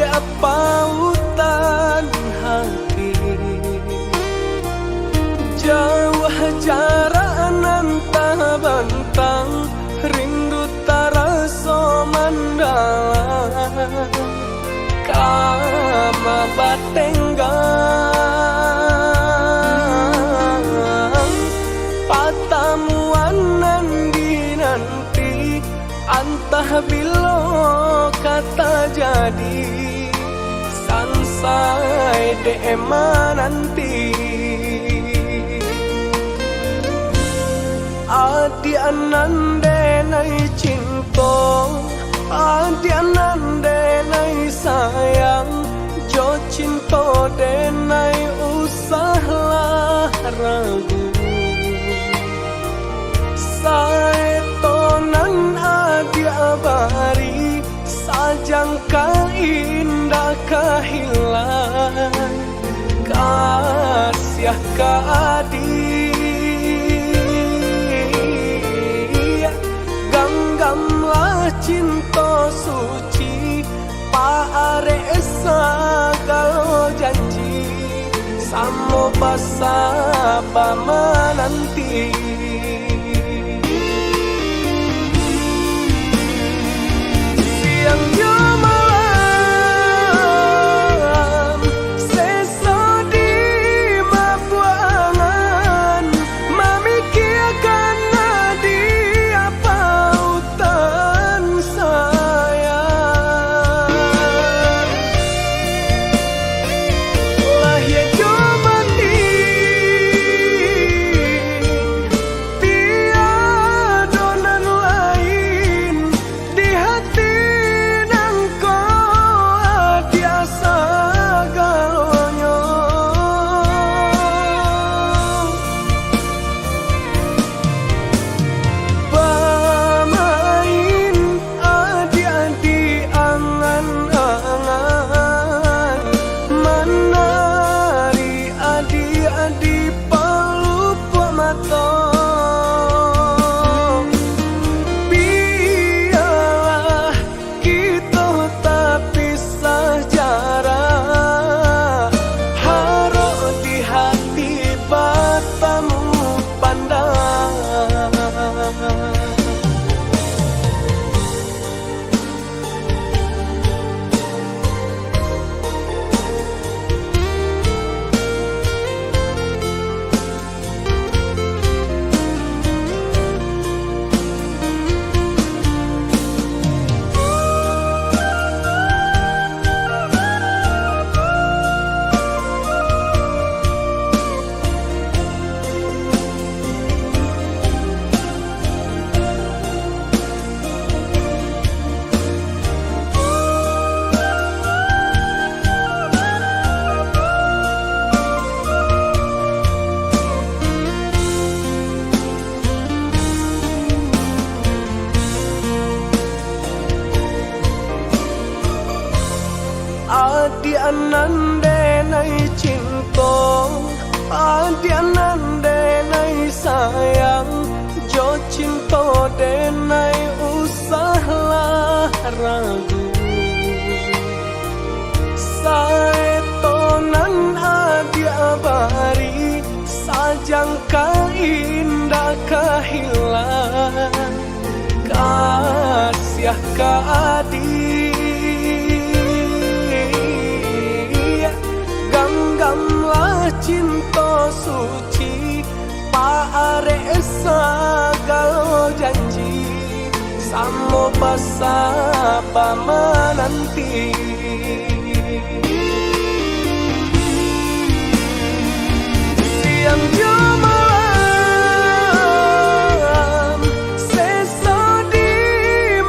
dia pautan hati. Jauh jarak nan bantang, rindu taraso mandalang. Kama batenggang, patamuan nan dinanti, antah bilo kata jadi, sansai dema nanti. Adi anande nai cinta, adi anande nai sayang, jo cinta denai usahlah ragu. Saetonan adi abari, sajangka indah kehilang, kasih ka adi. Cinta suci paare segala janji, samo basa pamananti. Siang jo malam seso di mabuangan, memikirkan nadi apa utan saya. Lahir jo mandi tiadonan lain di hati nangko adiasa galonyo. Pamain adi-adi angan-angan, menari adi-adi pelupa mata. Biarlah kita tak pisah jarak, harap di hati batamu pandang. Adi anande nai cinta, adi anande nai sayang, jo cinta denai usahlah ragu. Saetonan adi abari, sajangka indah kehilang, kasih ka adi. Genggamlah cinta suci paare segala janji, samo basa pamananti. Siang jo malam seso di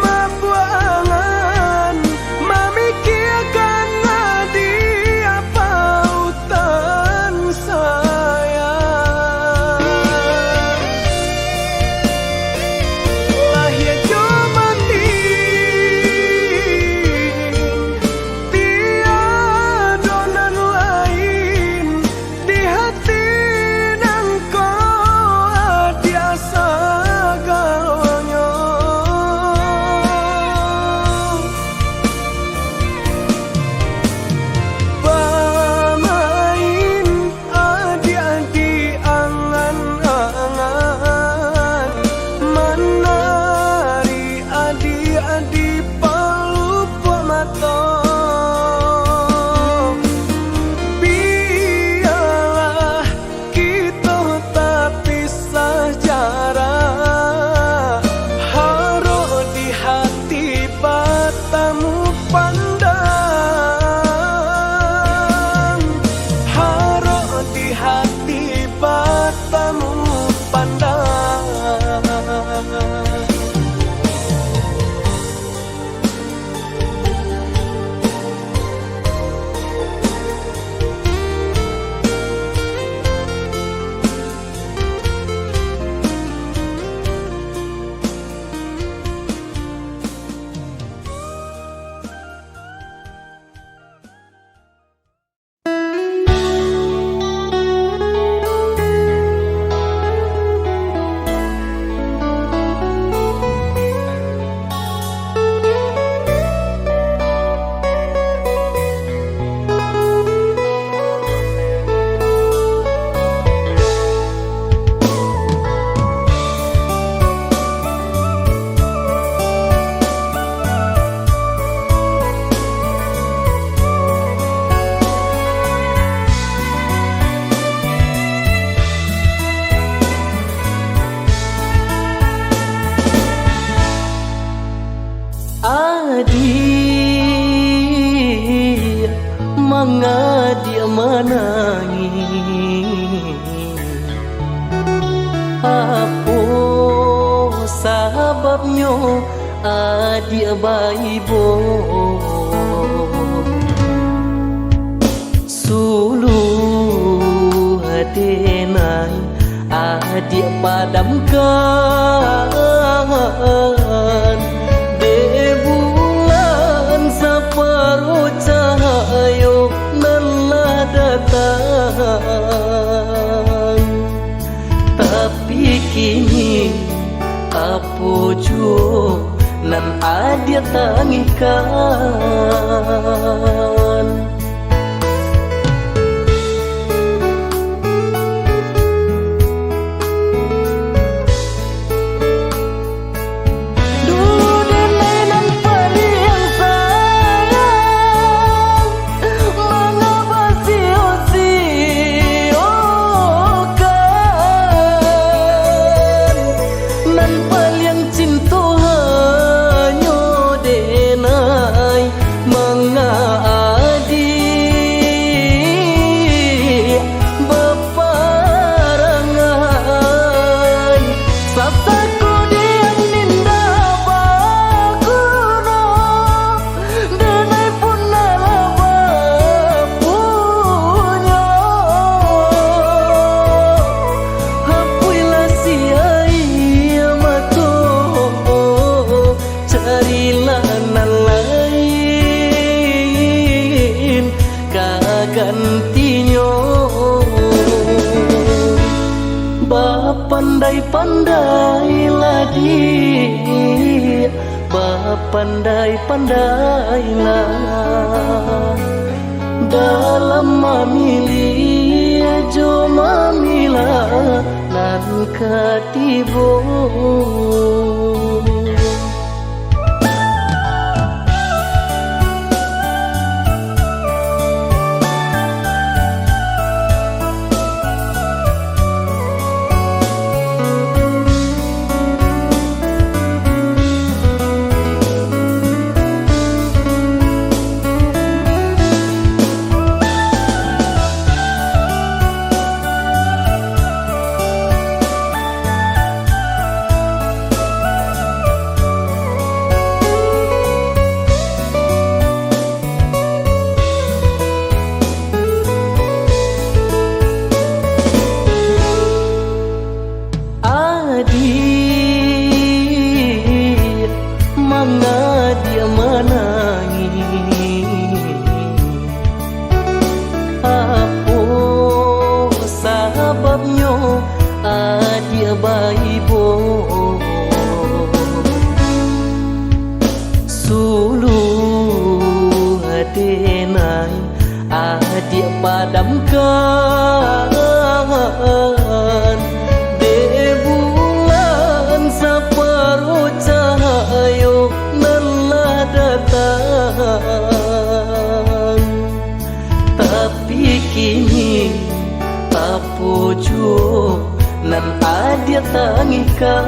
mabuangan, memikirkan nadi apa utan saya. Lahir jo mandi tiada dia menangis. Apa sebabnya dia baibo? Sulu denai dia padamkan. De bulan separuh cahaya lelah datang. Tapi kini apa jua nan dia tangikan. Gantinya pandai-pandailah dia, pandai-pandailah dalam memilih jo mamilah nan katibo. Dia menangis. Apa sebabnya dia baibo? Sulu denai dia padamkan. De bulan separuh cahaya lelah datang. Tapi kini apa jua nan dia tangikan.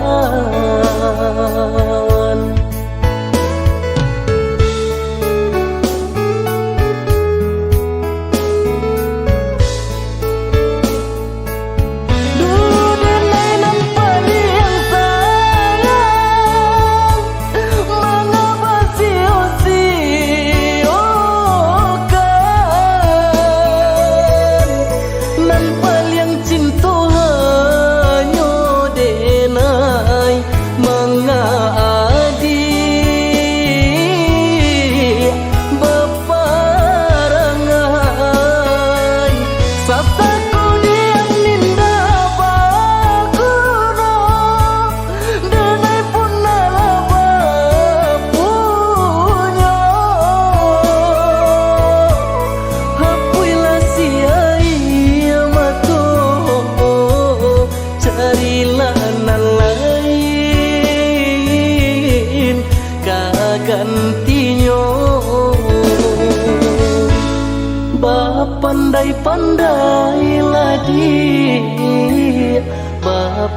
Gantinya pandai-pandailah dia,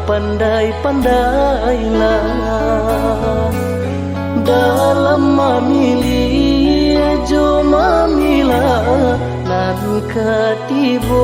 pandai-pandailah dalam memilih jo mamilah katibo.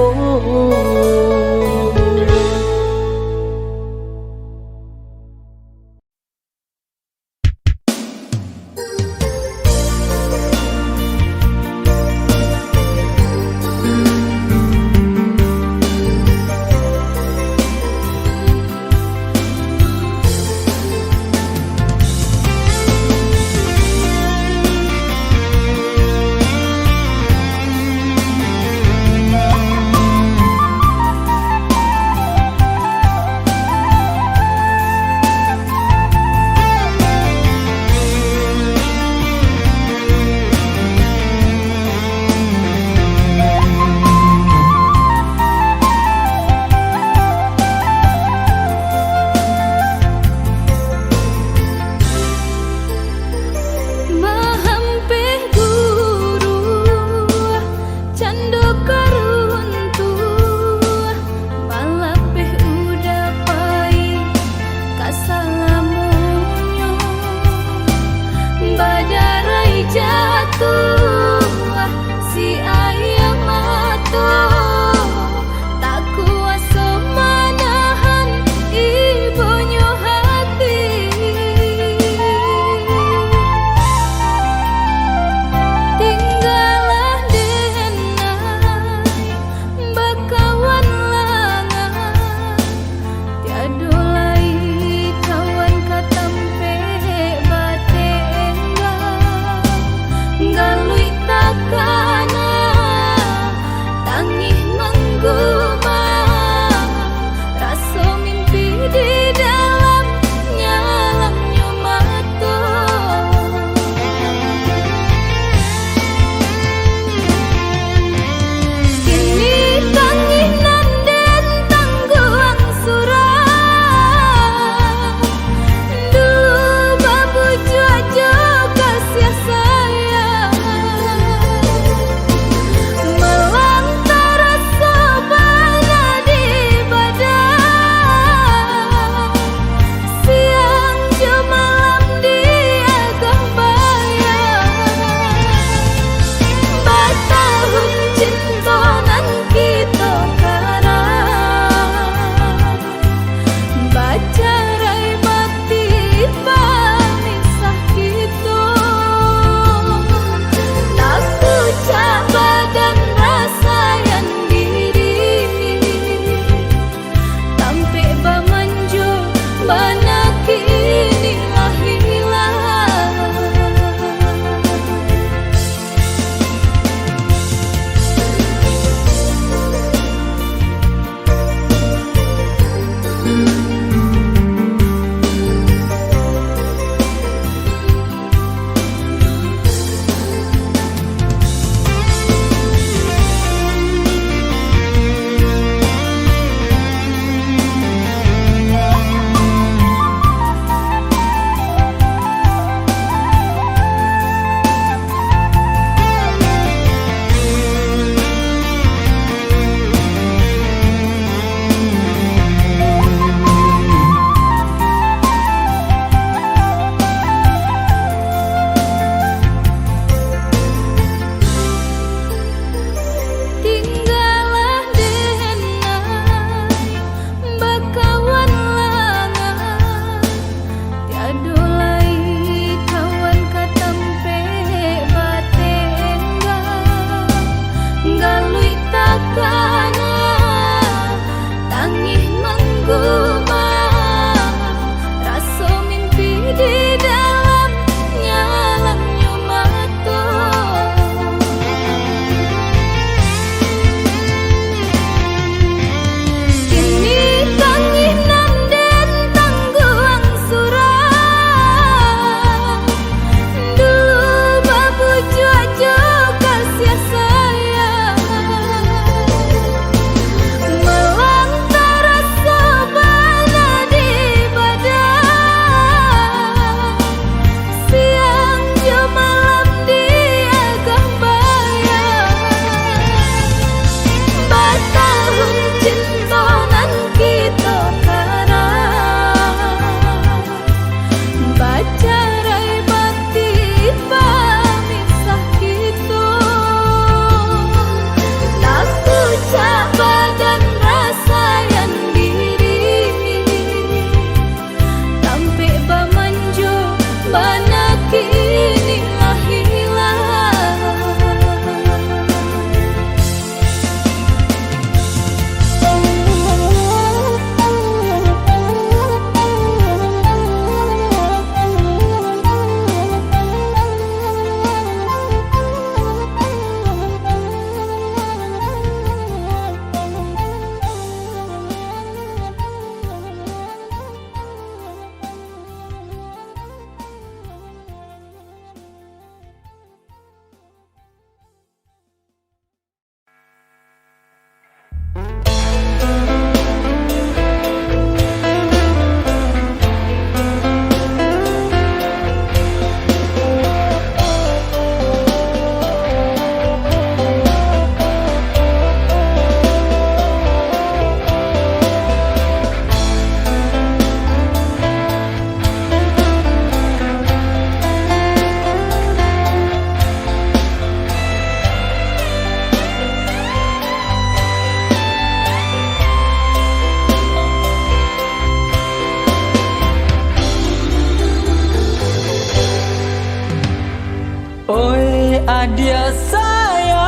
dia sayang,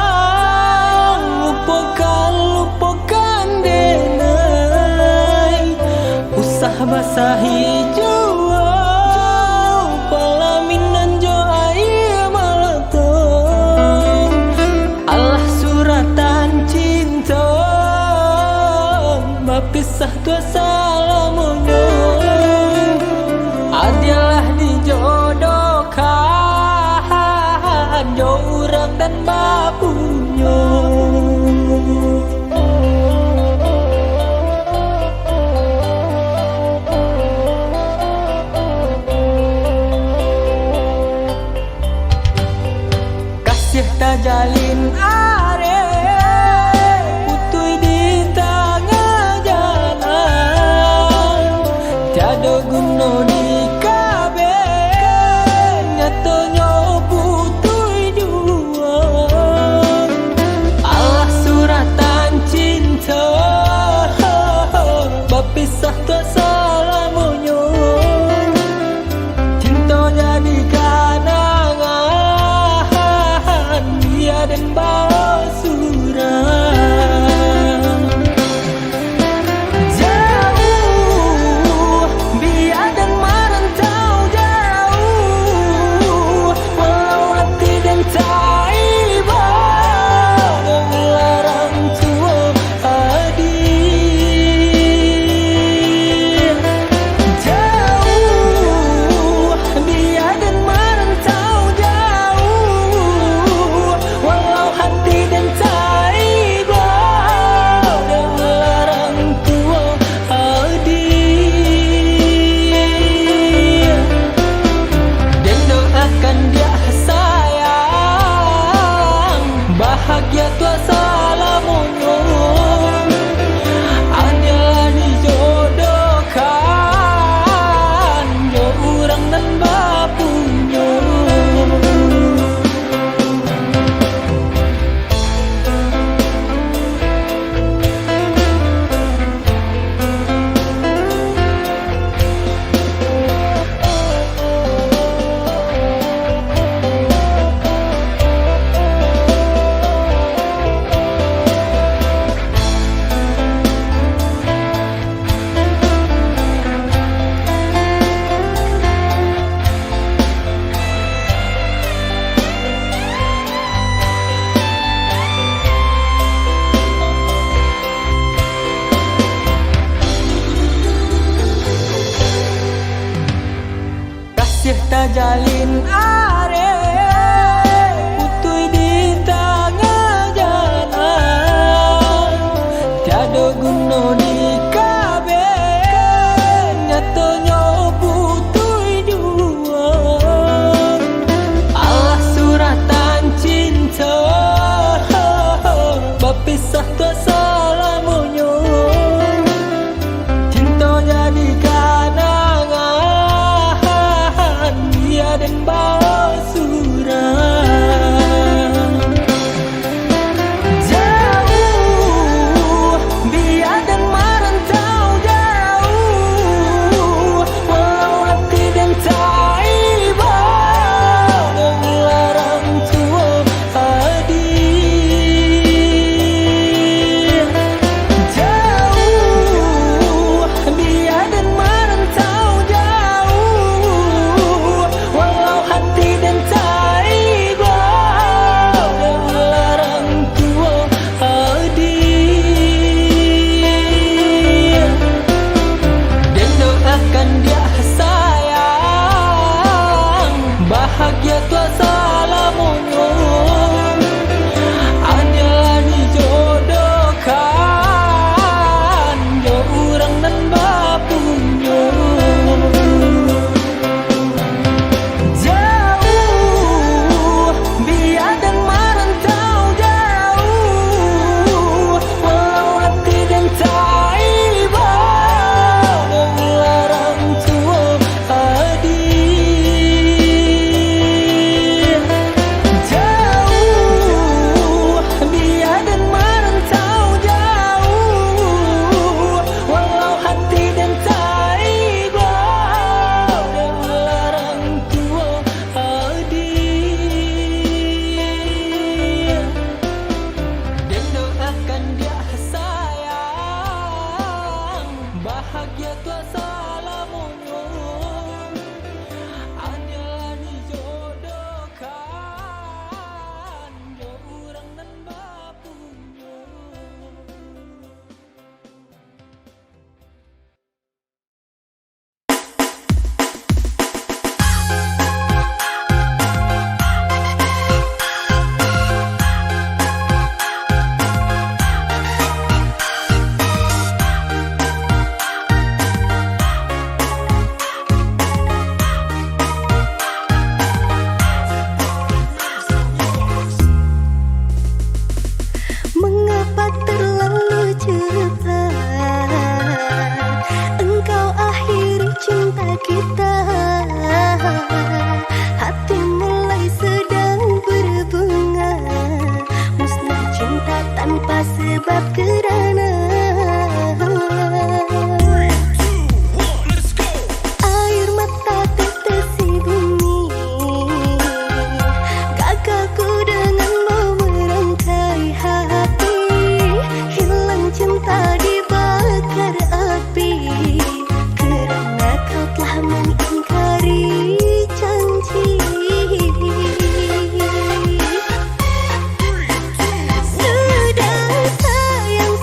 lupakan denai, usah basahi jua palaminan jo air malatong, Allah suratan cinta bapisah tua salamonyo, adalah dijodohkan jo urang dan bapunyo. Kasih tak jalin are putui di tengah jalan, tiada guna di kabe nyatanya putui dua, Allah suratan cinta bapisah tak salamonyo, cinta jadi kanangan dia dan basuran. Jauh biar dan merantau jauh, walau hati dan taiba melarang tua hadir. Jauh biar dan merantau jauh, walau hati dan taiba melarang tua hadir. Dan doakan dia sayang, bahagia tua salamonyo, adalah dijodohkan jo urang dan bapunyo. Kasih tak jalin are putui di tengah jalan, tiada guna di kabe nyatanya putui dua, Allah suratan cinta bapisah tak salamonyo, cinta jadi kanangan dia dan basuran. Jauh biar dan merantau jauh, walau hati dan taiba melarang tua hadir. sebab kerana air mata tetesi bumi, gagalku denganmu merangkai hati, hilang cinta dibakar api, kerana kau telah mengingkari janji. Sudah sayang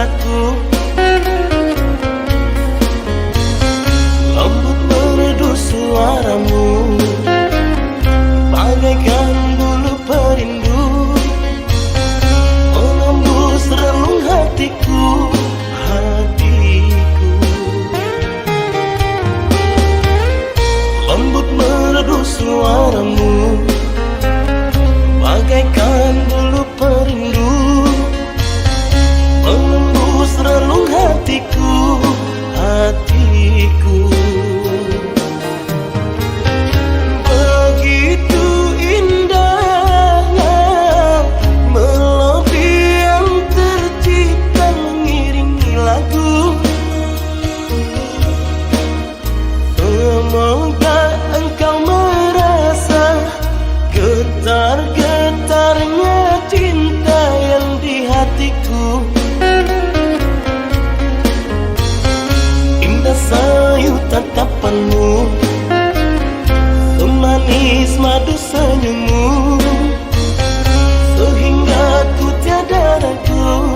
rasaku. Lembut merdu suaramu, bagaikan bulu perindu, menembus relung hatiku, hatiku. Lembut merdu suaramu, bagaikan bulu perindu, menembus relung hatiku, hatiku. Begitu indahnya melodi yang tercipta mengiringi lagu. Semoga engkau merasa getar-getarnya cinta yang di hatiku. Indah sayu tatapanmu, semanis madu senyummu, sehingga ku tiada ragu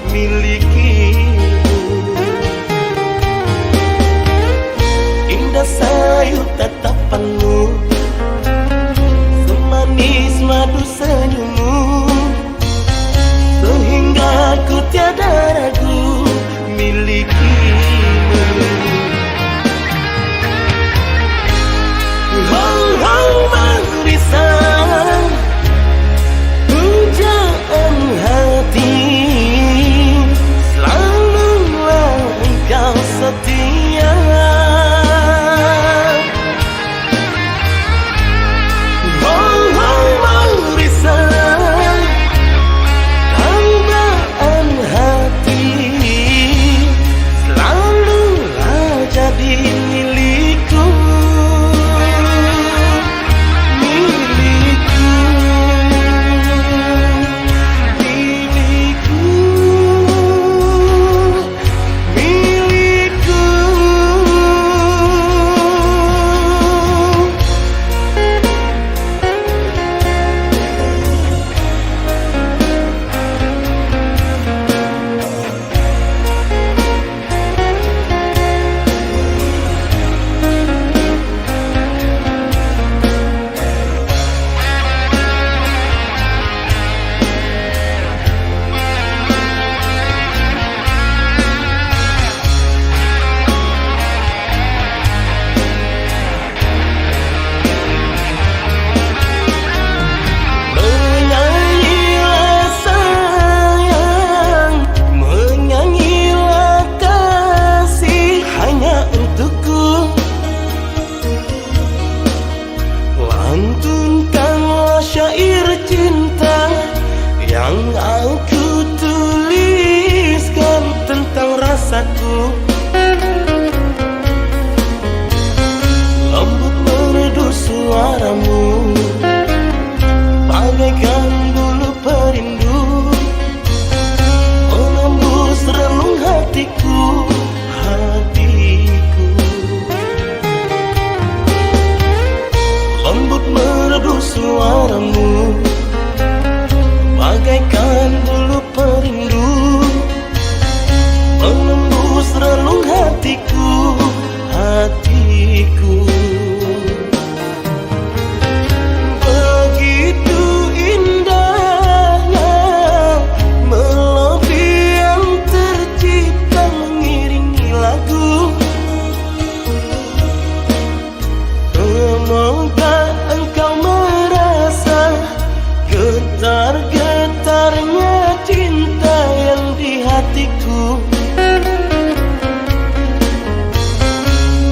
milikimu. Indah sayu tatapanmu, semanis madu senyummu, sehingga ku tiada ragu milikimu. Merisau pujaan hati, selalulah engkau setia. Merisau dambaan hati, selalulah jadi milikku. Lantunkanlah syair cinta yang aku tuliskan tentang rasaku. Lembut merdu suaramu, bagaikan bulu perindu, menembus relung hatiku, hatiku. Lembut merdu suaramu, bagaikan bulu perindu, menembus relung hatiku, hatiku. Begitu indahnya melodi yang tercipta mengiringi lagu. Semoga engkau merasa getar-getarnya cinta yang di hatiku.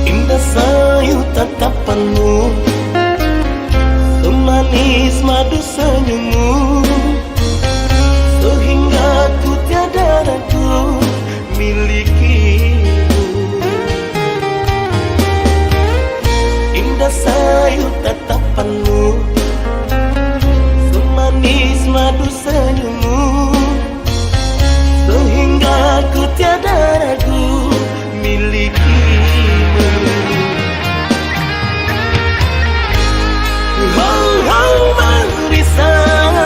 Indah sayu tatapanmu, semanis madu senyummu, sehingga ku tiada ragu milikimu. Indah sayu tatapanmu, semanis madu senyummu, sehingga ku tiada ragu milikimu. Oh, oh, merisau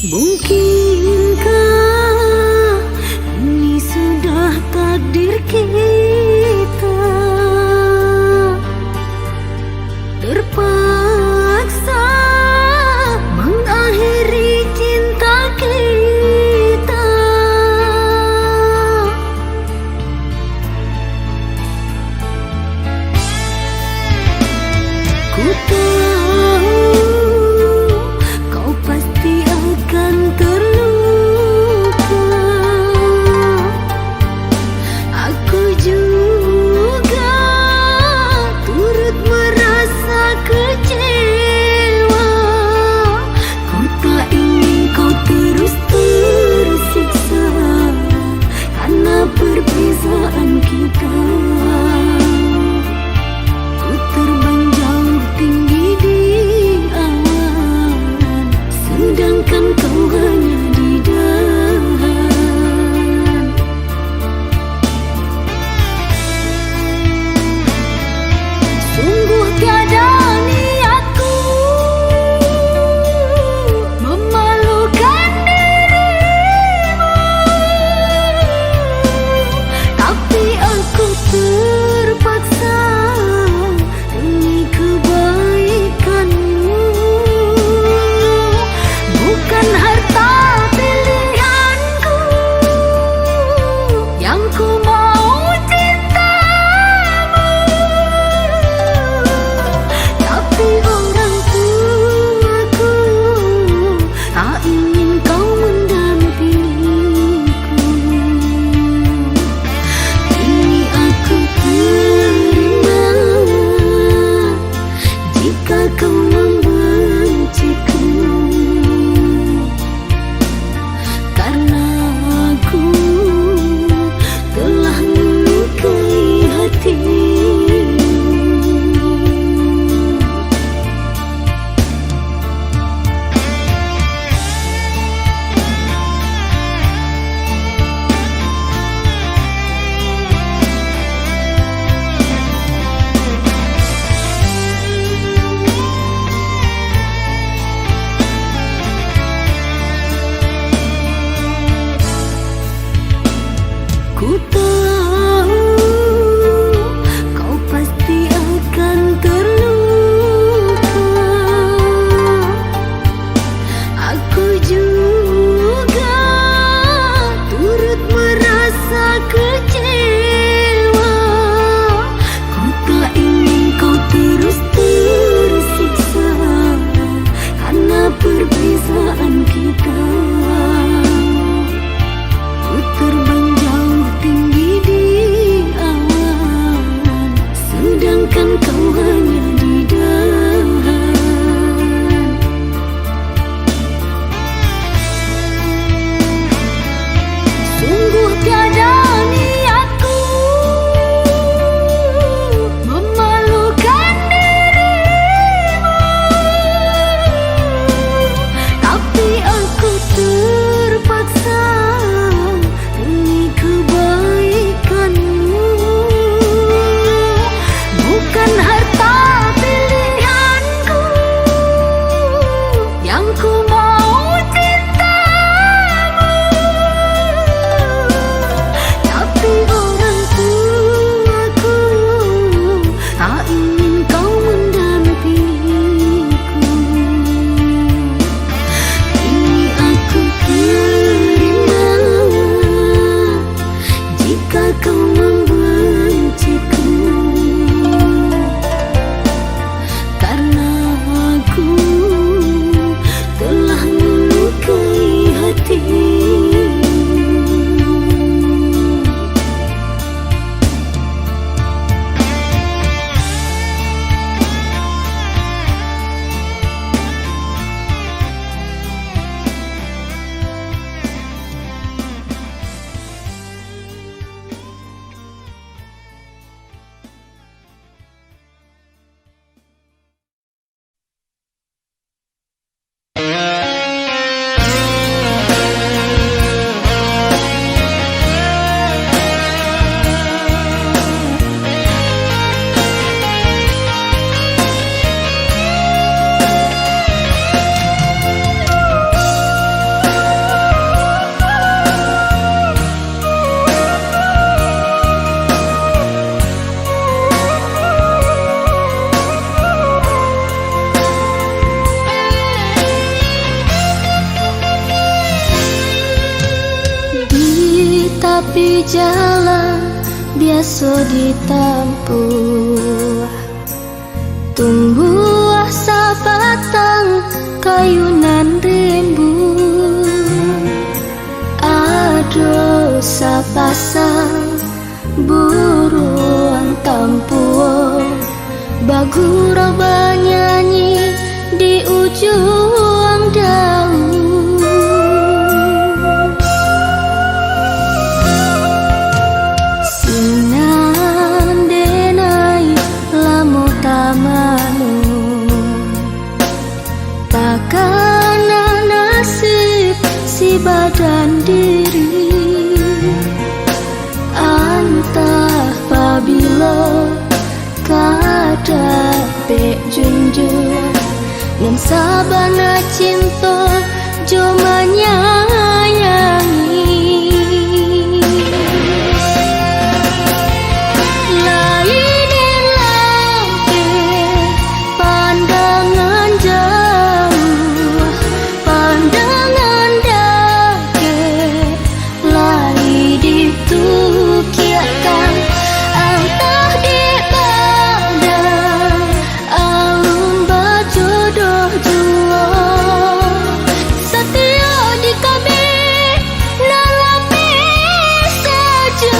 Mungkinkah ini sudah takdir kita, terpaksa mengakhiri cinta kita. Ku tahu kau pasti akan terluka. Aku tepi jalan biasa ditempuh, tumbuh sabatang kayunan rimbun, aduh sapasang burung tampuh, bagura bernyanyi di ujung daun. Sinan denai lamo tamanu, takana nasib si badan diri, antah pabilo kada pek junjung yang sabana cinta jo menyayangi. Lain lagi pandangan jauh, pandangan dekat, lai ditukiakan antah di badan alun bajodoh jua, setia di kami nalapi saja.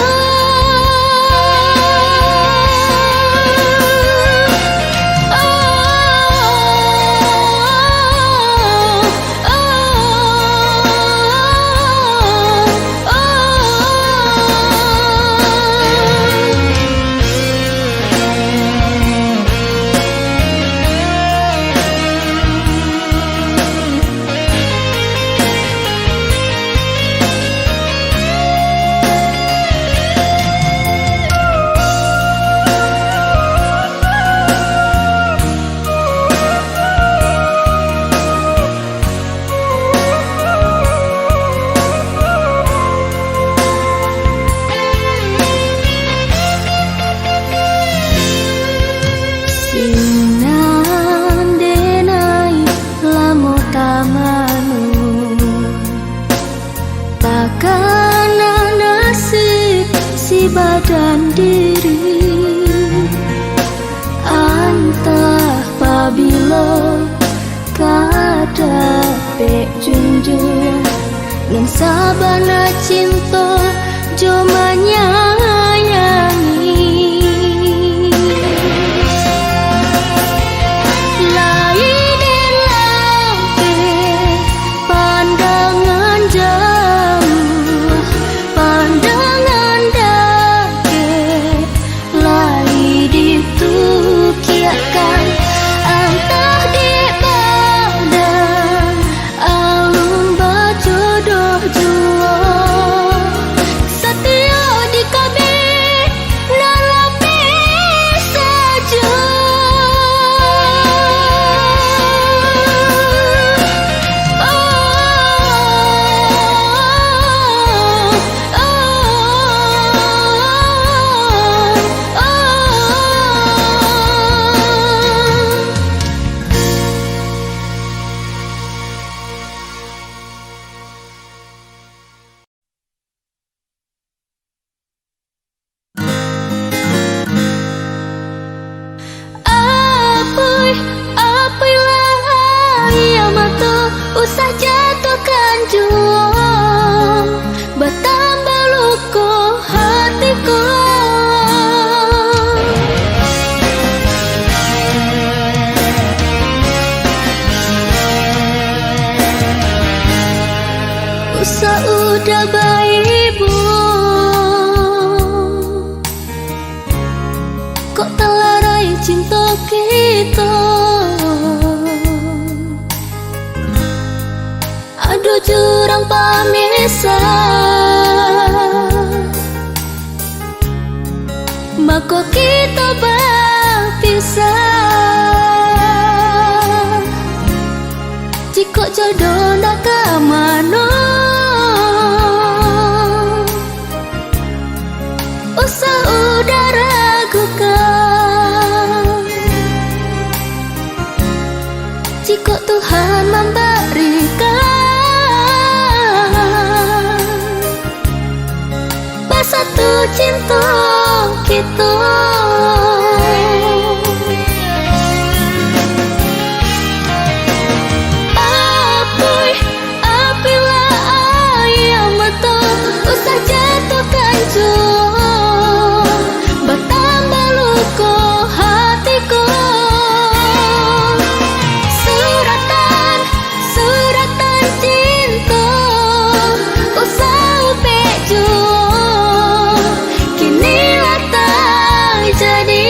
Sinan denai lamo tamanu, takana nasib si badan diri, antah pabilo kada pek junjung yang sabana cinta jo menyayangi. Lain lagi pandangan jauh, pandangan dekat, lai ditukiakan antah di badan alun bajodoh jua, setia di kami nalapi saja. Apailah ia mata usah jatuhkan jua, bertambah luka hatiku. Usah udah baik bu, kok telarai cinta kita. Aduh jurang pemisah, maka kita berpisah. Jika jodoh nak ke mana, usah udah ragukan. Jika Tuhan memberikan, bersatu cinta kita. Apabila ayam mata usah jatuhkan jauh, bertambah luka hatiku. Suratan cinta usah upek jauh, kinilah tak jadi.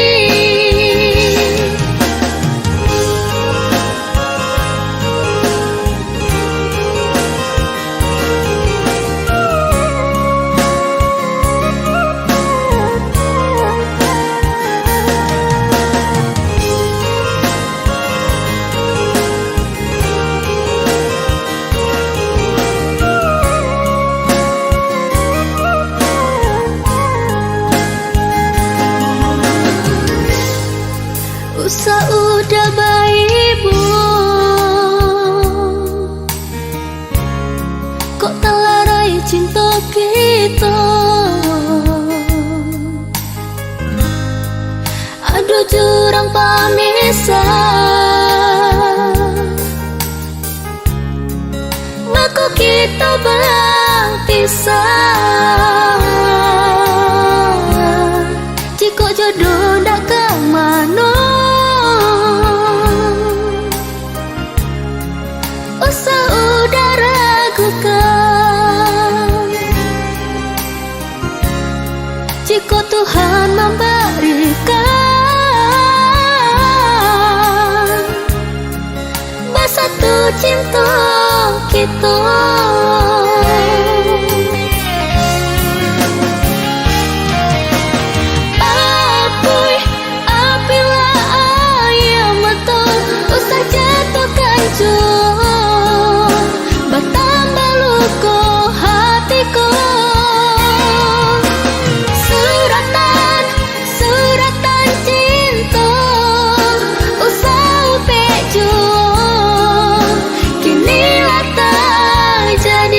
Usah udah baik bu, kok telarai cinta kita. Aduh jurang pemisah, maka kita berpisah. Jika jodoh ndak kemana, usah udah ragukan. Jika Tuhan memberikan, bersatu cinta kita. Apabila ayam mata usah jatuhkan jauh, bertambah luka hatiku. Suratan cinta usah upek jauh, kinilah tak jadi.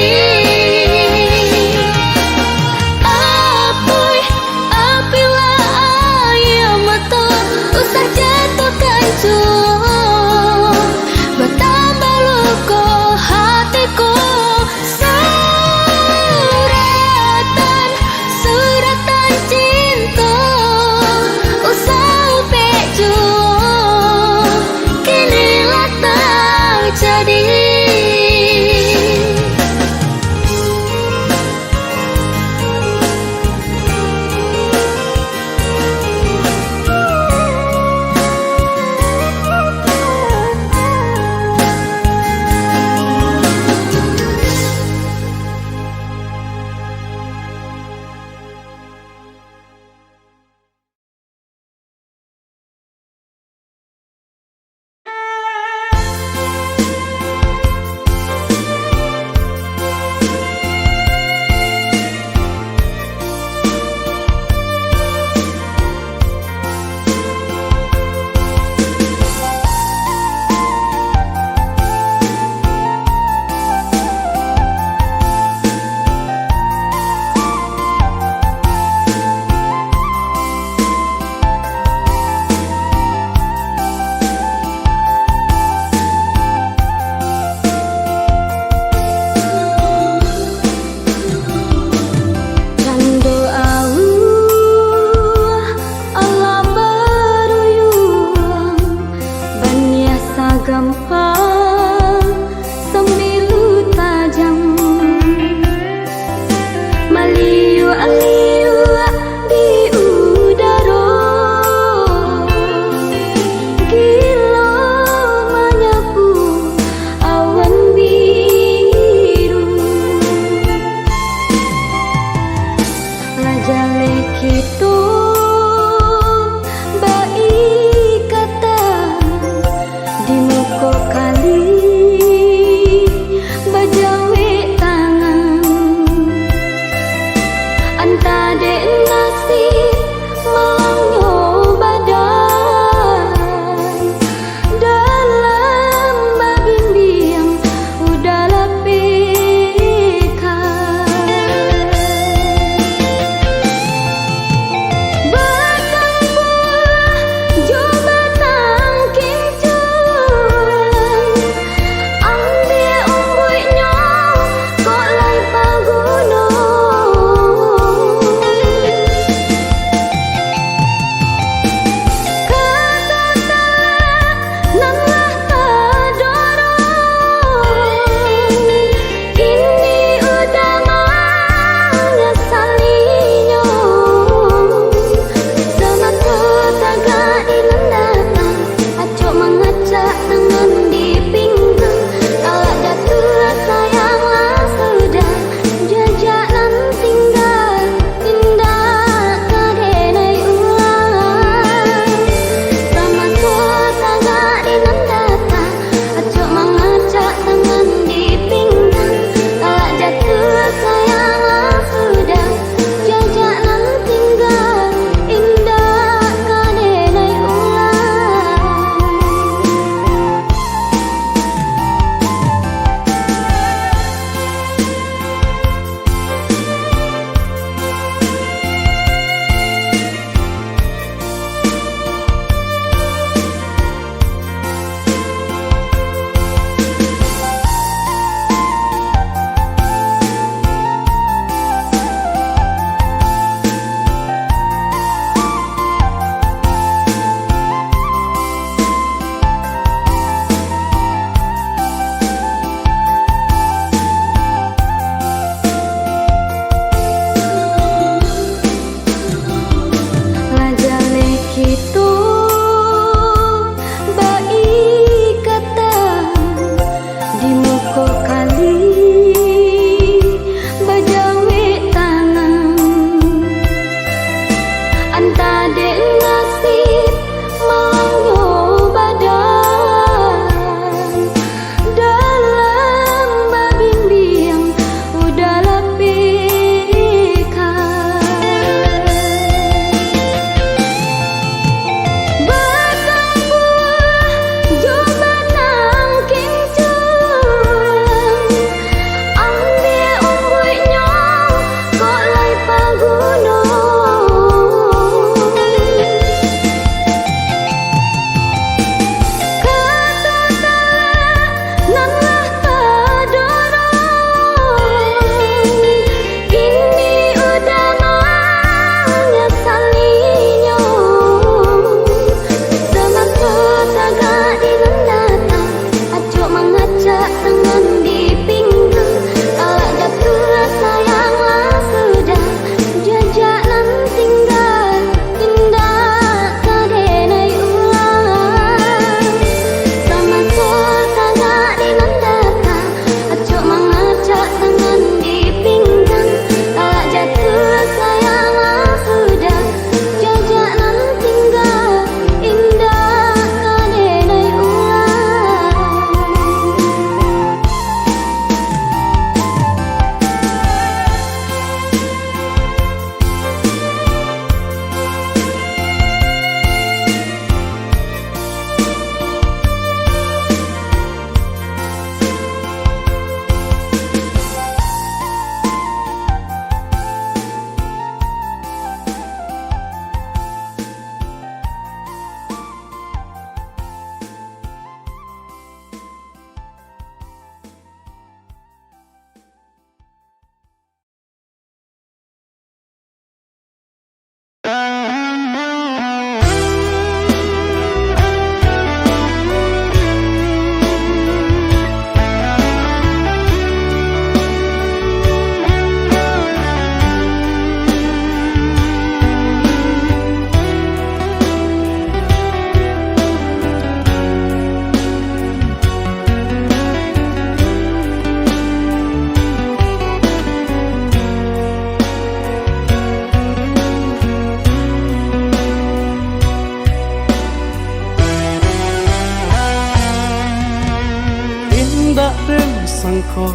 sangko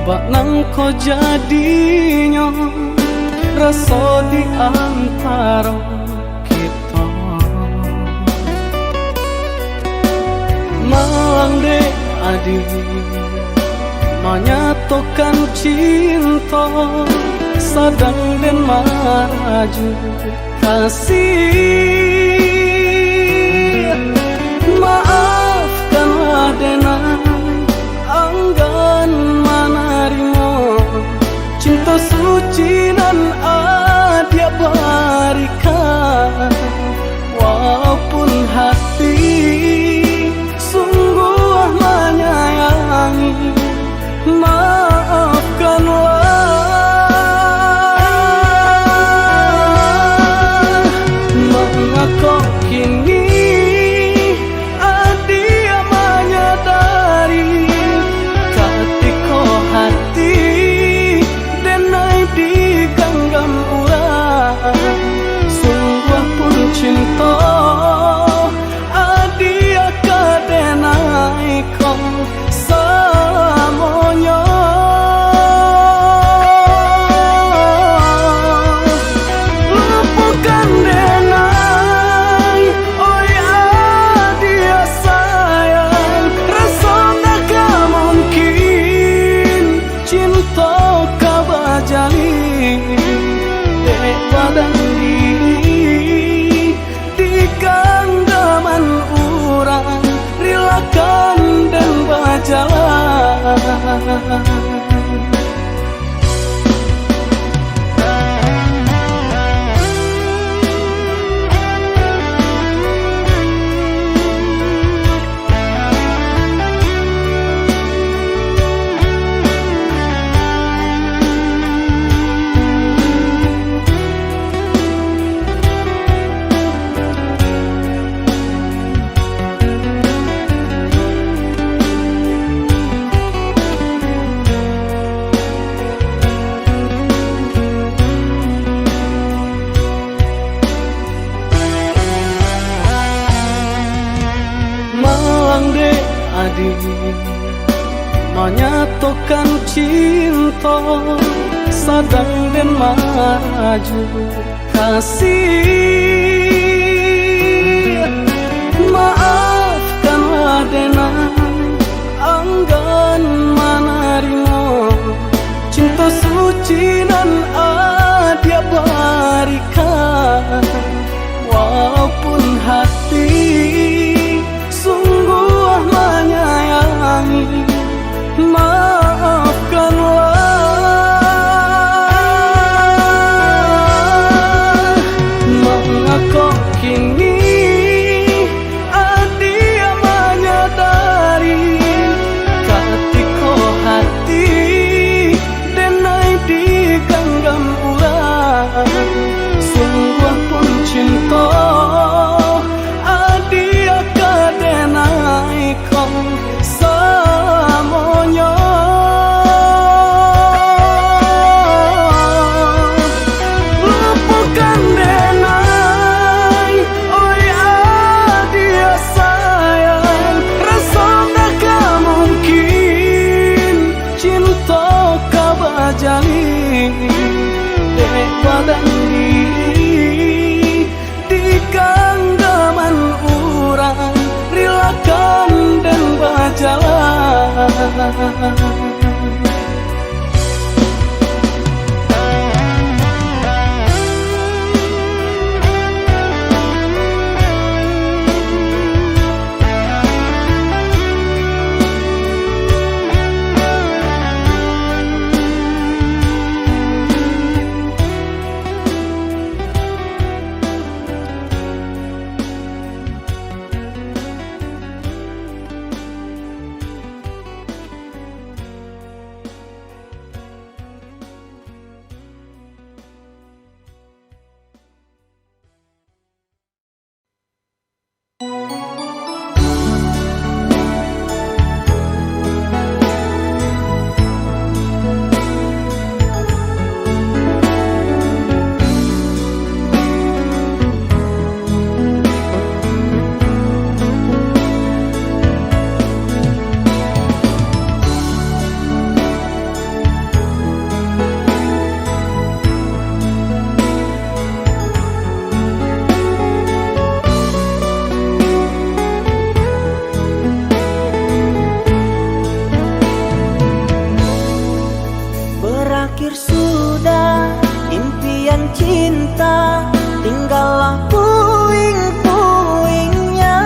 bak nang ko jadinya rasa di antara kita malang dek adik menyatukan cinta sadang dan maraju kasih maafkanlah denai anggan manarimo cinta suci nan adia berikan walaupun hati sungguh menyayangi maafkanlah mengapa kini adia menyadari ketika hati denai digenggam urang sungguh pun cinta adia kadenai kau semuanya lupakan denai oh ya dia sayang rasa tak mungkin cinta kau bajali dek badan diri di genggaman urang rilakan dan berjalan. menyatukan cinta sadang dan maju kasih. Maafkanlah denai anggan menerima cinta suci dan dia berikan. Walaupun hati sungguh menyayangi, maafkanlah. Mengapa kini dia menyadari ketika hati denai digenggam urang. Sungguh pun cinta dia kadenai kau semuanya. Lupakan denai, oh ya dia sayang. Rasa takkan mungkin cinta kau berjalin badan diri di genggaman urang. Rilakan dan berjalan. Berakhir sudah impian cinta, tinggallah puing-puingnya.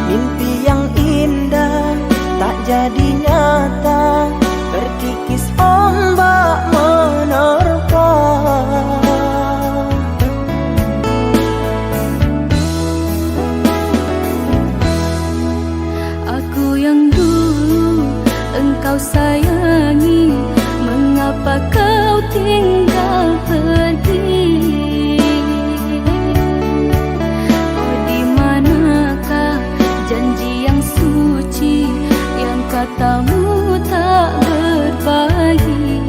Mimpi yang indah tak jadi nyata, terkikis ombak menerpa. Aku yang dulu engkau sayangi, mengapa kau tinggal pergi? Oh, di manakah janji yang suci yang katamu tak berbagi?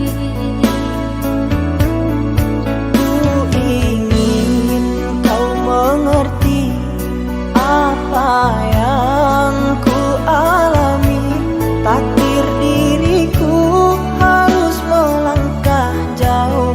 Ku ingin kau mengerti apa yang ku alami. Takdir diriku harus melangkah jauh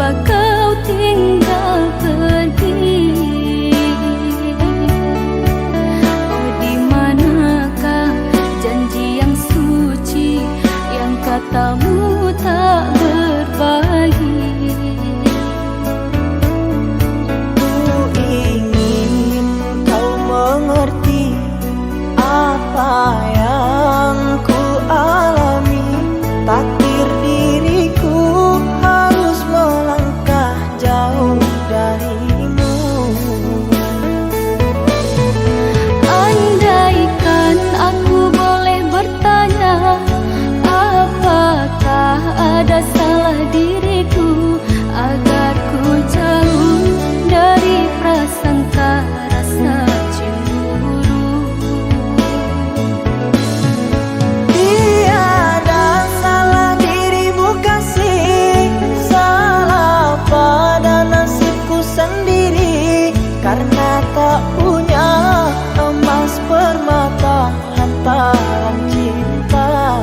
mengapa kau tinggal pergi? Oh, di manakah janji yang suci yang katamu tak berbagi? Ku ingin kau mengerti apa yang ku alami. Takdir diriku harus melangkah jauh darimu. Andaikan aku boleh bertanya, apakah ada salah diriku agar ku jauh dari prasangka rasa cemburu? Tiada salah dirimu kasih, salah pada nasibku sendiri. Karena tak punya emas permata hantaran cinta.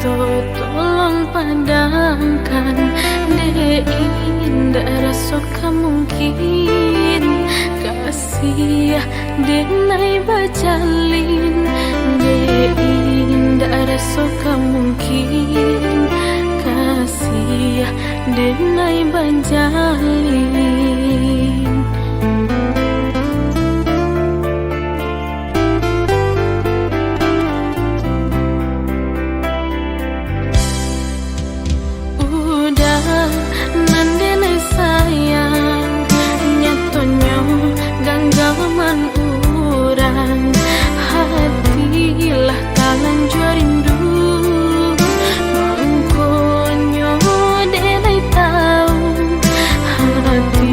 Tolong padamkan indah rasa mungkin kasih denai bajalin indah rasa mungkin kasih denai bajalin. Nandene sayang nyatonyo ganggaman urang hatilah talan rindu mangkonyo denai tahu hati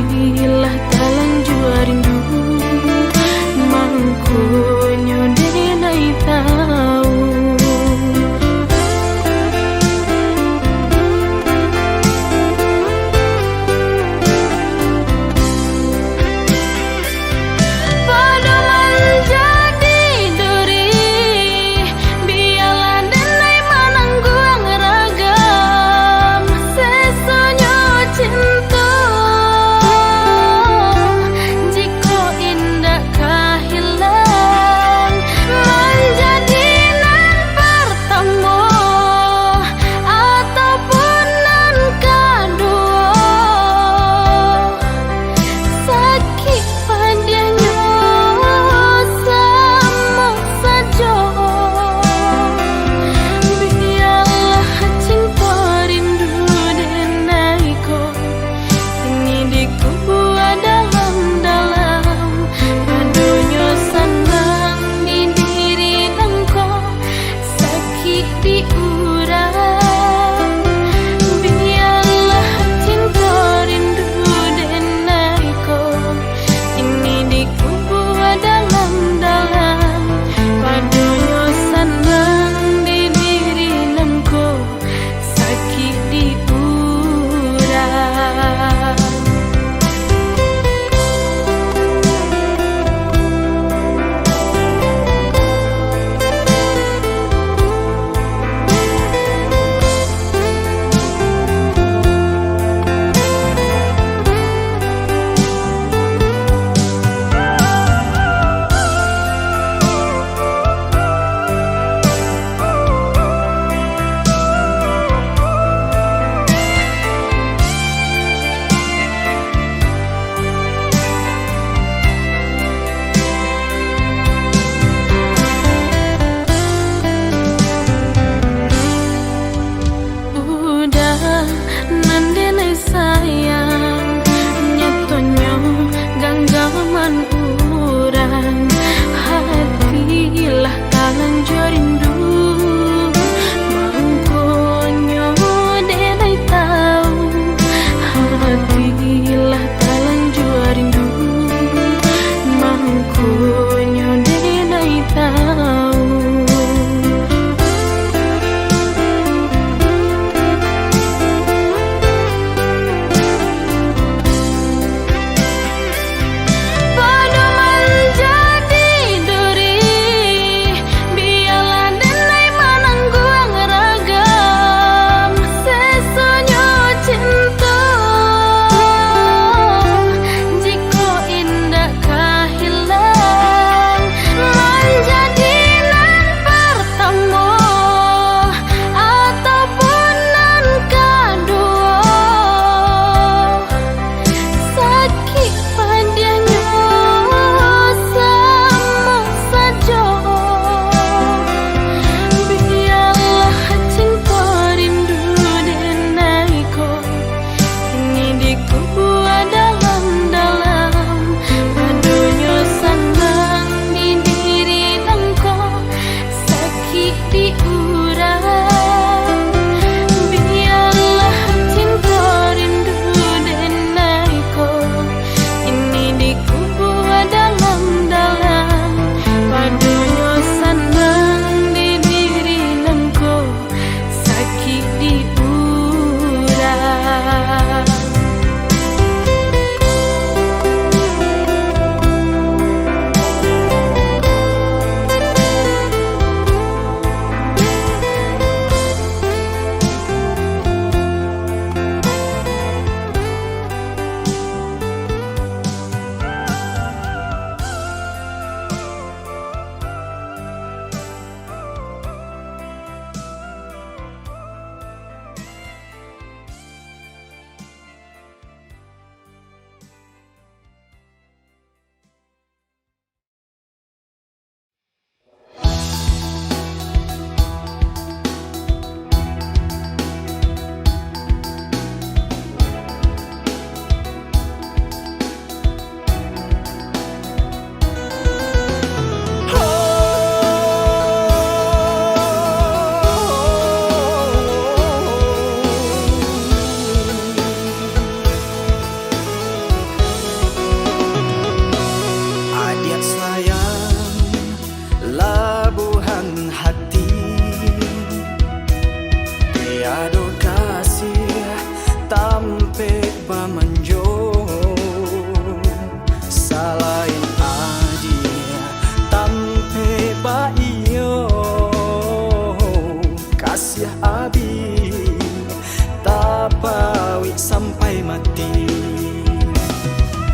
mati.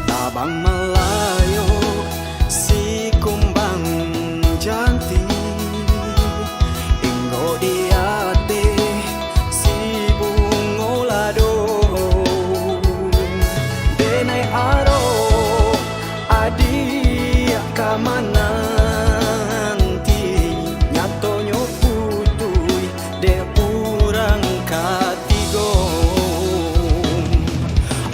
Tabang Malayo si kumbang janti, inggo diate si bungo lado. Denai aro adi kamananti, nyatonyo putui de urang katigo.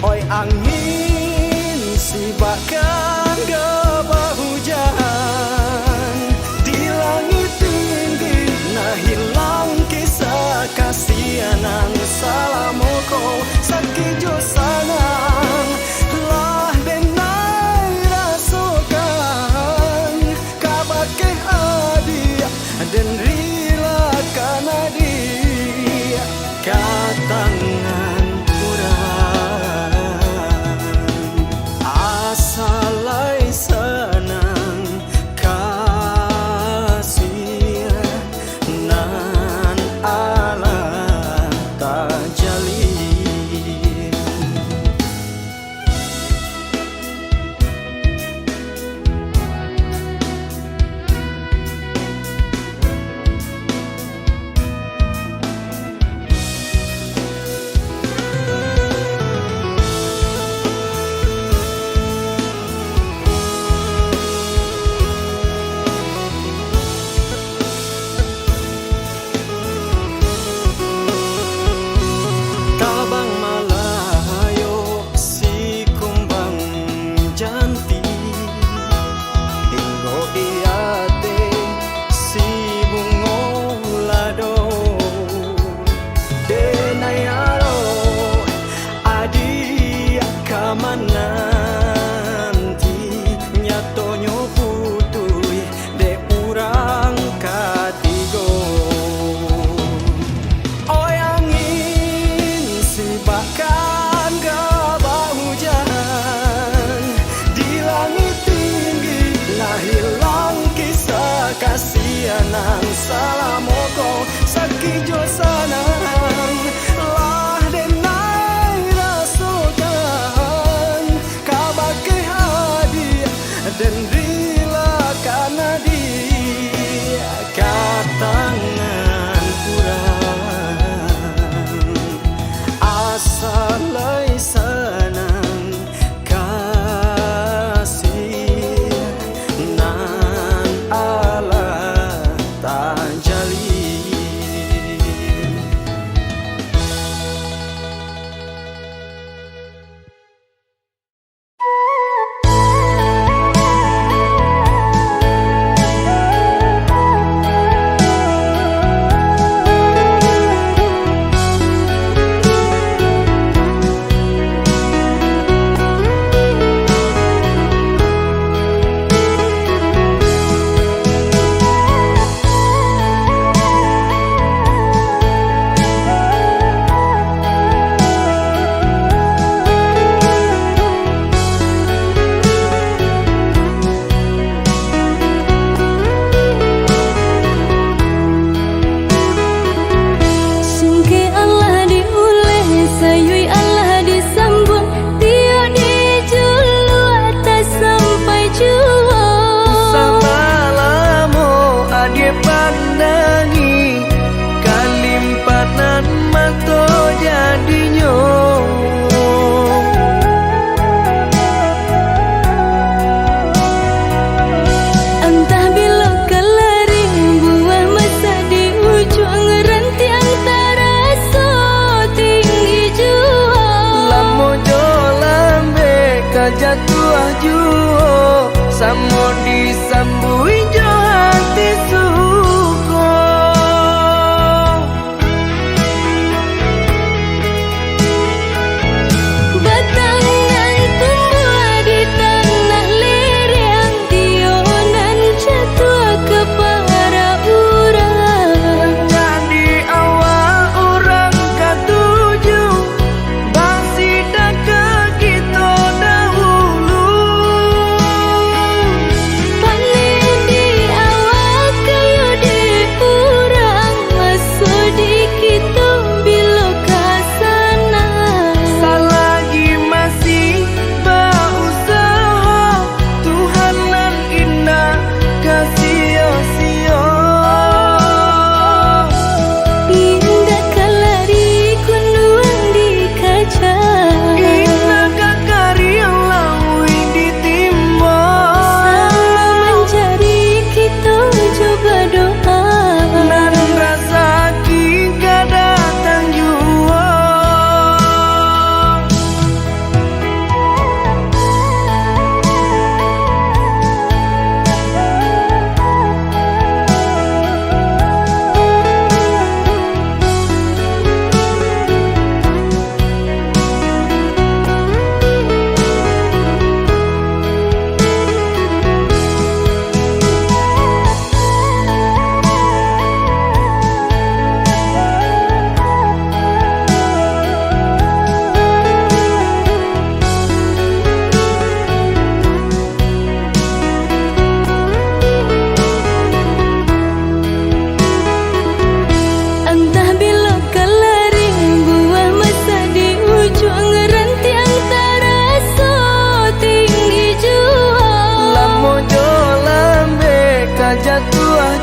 Oi angin si bahkan gabah hujan di langit tinggi, nah hilang kisah kasihanan salamoko sakijo sanang lah denai rasokan kabake adi dan rila kanadi katangan asalai senang kasih nan ala tak jalin. Tabang Malayo si kumbang janti, inggo iate si bungo lado. Denai aro adi kamananti, nyatonyo putui de urang katigo. Oi angin si bahkan gabah hujan di langit tinggi, nah hilang kisah kasihanan salamoko sakijo sanang lah denai rasokan kabake hadi dan rila kanadi katangan kurang asalai senang kasih nan ala tak jadi.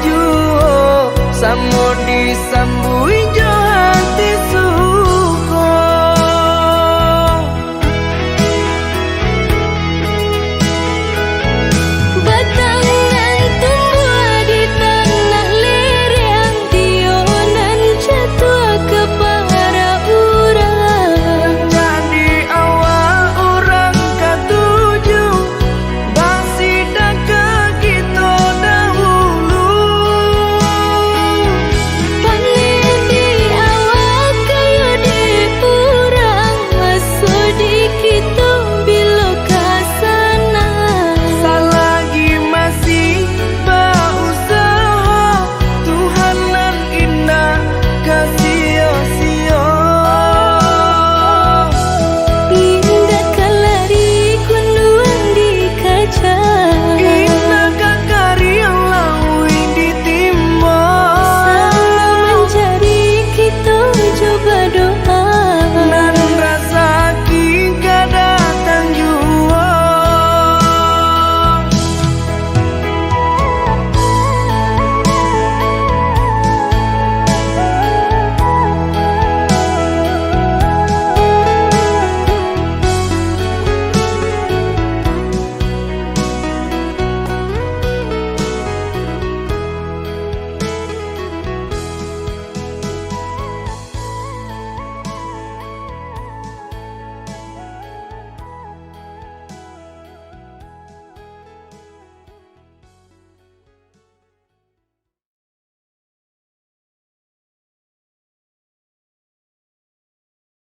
juo samo disambui